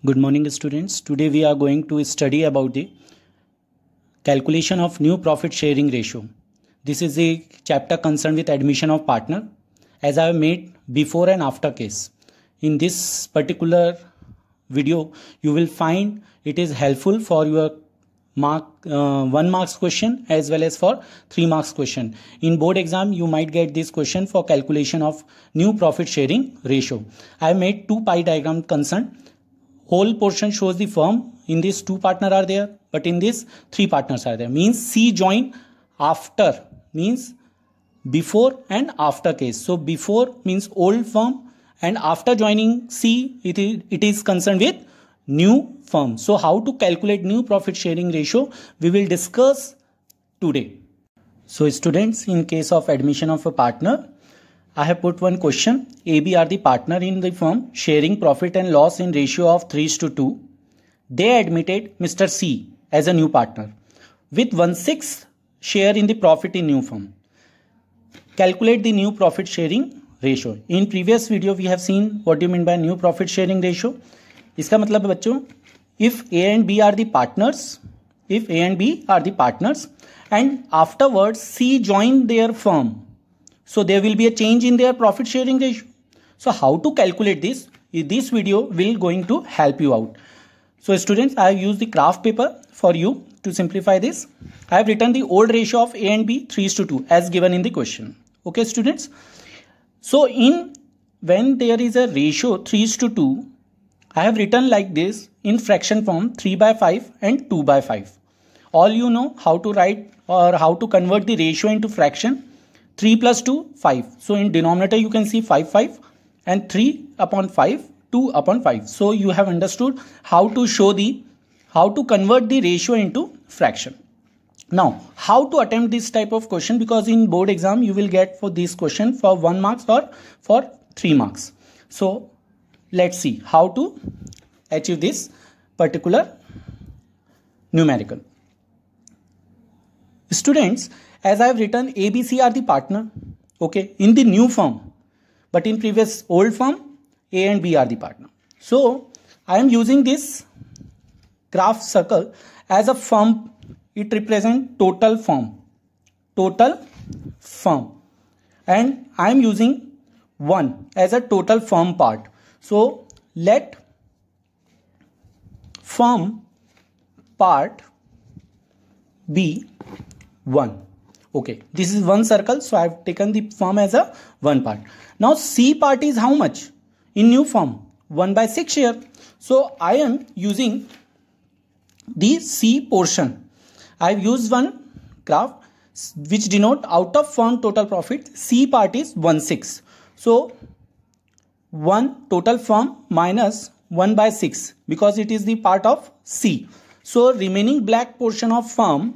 Good morning, students. Today we are going to study about the calculation of new profit sharing ratio. This is a chapter concerned with admission of partner, as I have made before and after case. In this particular video, you will find it is helpful for your 1 marks question as well as for 3 marks question. In board exam, you might get this question for calculation of new profit sharing ratio. I have made 2 pie diagram concerned. Whole portion shows the firm. In this 2 partners are there, but in this 3 partners are there. Means C join after, means before and after case. So before means old firm, and after joining C, it is concerned with new firm. So how to calculate new profit sharing ratio, we will discuss today. So students, in case of admission of a partner, I have put one question. AB are the partner in the firm sharing profit and loss in ratio of 3:2. They admitted Mr. C as a new partner with 1/6 share in the profit in new firm. Calculate the new profit sharing ratio. In previous video we have seen what do you mean by new profit sharing ratio. इसका मतलब है बच्चों, if A and B are the partners, and afterwards C join their firm, so there will be a change in their profit sharing ratio. So how to calculate this? This video will going to help you out. So students, I have used the craft paper for you to simplify this. I have written the old ratio of A and B 3:2 as given in the question. Okay students. So when there is a ratio 3:2, I have written like this in fraction form 3/5 and 2/5. All you know how to write or how to convert the ratio into fraction. 3 plus 2, 5. So in denominator you can see 5, 5 and 3 upon 5, 2 upon 5. So you have understood how to convert the ratio into fraction. Now, how to attempt this type of question, because in board exam you will get for this question for 1 marks or for 3 marks. So let's see how to achieve this particular numerical. Students, as I have written, A, B, C are the partner, okay, in the new firm, but in previous old firm, A and B are the partner. So I am using this graph circle as a firm. It represents total firm, and I am using 1 as a total firm part. So let firm part be 1. Okay, this is one circle, so I have taken the firm as a 1 part. Now C part is how much in new firm? 1/6 share. So I am using the C portion. I have used one graph which denote out of firm total profit. C part is 1/6. So 1 total firm minus 1/6, because it is the part of C. So remaining black portion of firm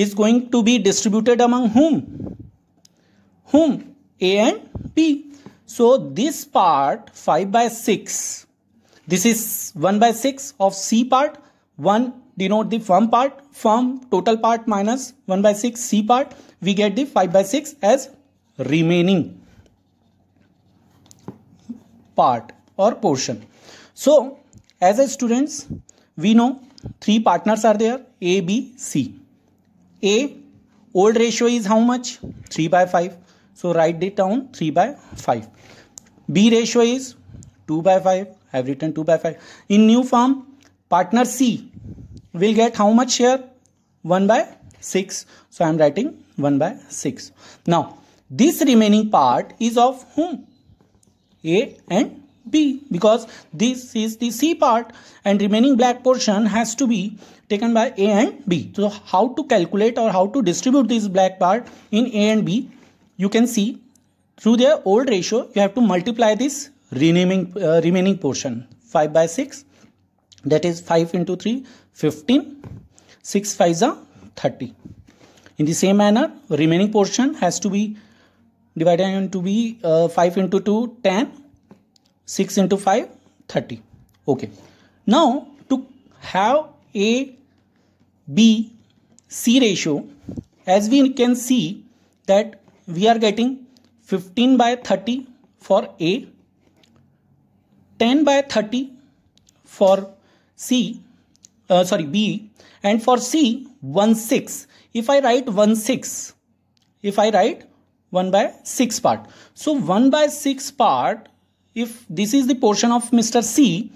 is going to be distributed among whom? A and B. So this part 5/6, this is 1/6 of C part. 1 denote the firm part, firm total part minus 1/6 C part. We get the 5/6 as remaining part or portion. So as a students, we know 3 partners are there, A, B, C. A old ratio is how much? 3/5. So write it down 3/5. B ratio is 2/5. I have written 2/5. In new firm, partner C will get how much share? 1/6. So I am writing 1/6. Now this remaining part is of whom? A and B, because this is the C part and remaining black portion has to be taken by A and B. So how to calculate or how to distribute this black part in A and B? You can see through their old ratio, you have to multiply this remaining portion. 5/6, that is 5 into 3, 15, 6 5s are 30. In the same manner, remaining portion has to be divided into 5 into 2, 10, 6 into 5, 30. Okay. Now to have A, B, C ratio, as we can see that we are getting 15/30 for A, 10/30 for B, and for C 1/6. If I write 1/6, if I write 1/6 part, so 1/6 part, if this is the portion of Mr. C,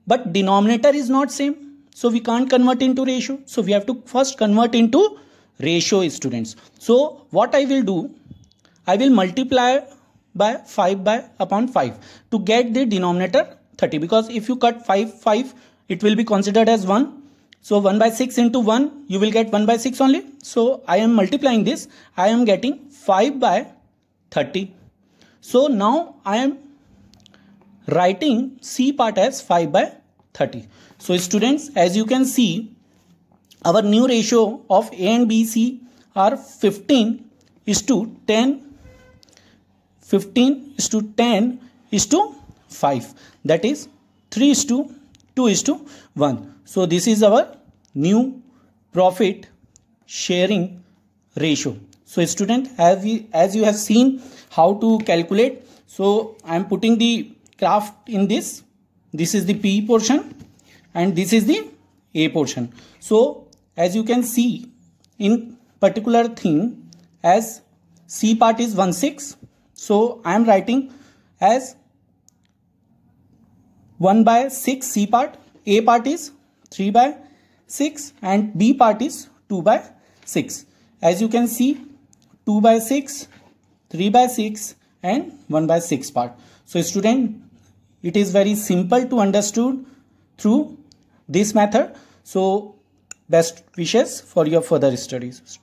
but denominator is not same, so we can't convert into ratio. So we have to first convert into ratio, students. So what I will do, I will multiply by 5 upon 5 to get the denominator 30, because if you cut 5, it will be considered as 1. So 1/6 into 1, you will get 1/6 only. So I am multiplying this, I am getting 5/30. So now I am writing C part as 5/30. So students, as you can see, our new ratio of A and B, C are 15:10, 15:10:5. That is 3:2:1. So this is our new profit sharing ratio. So student, as you have seen how to calculate, so I am putting the graph in this. This is the P portion and this is the A portion. So as you can see, in particular thing, as C part is 1/6, so I am writing as 1/6 C part, A part is 3/6 and B part is 2/6. As you can see, 2/6, 3/6 and 1/6 part. So student, it is very simple to understood through this method. So best wishes for your further studies.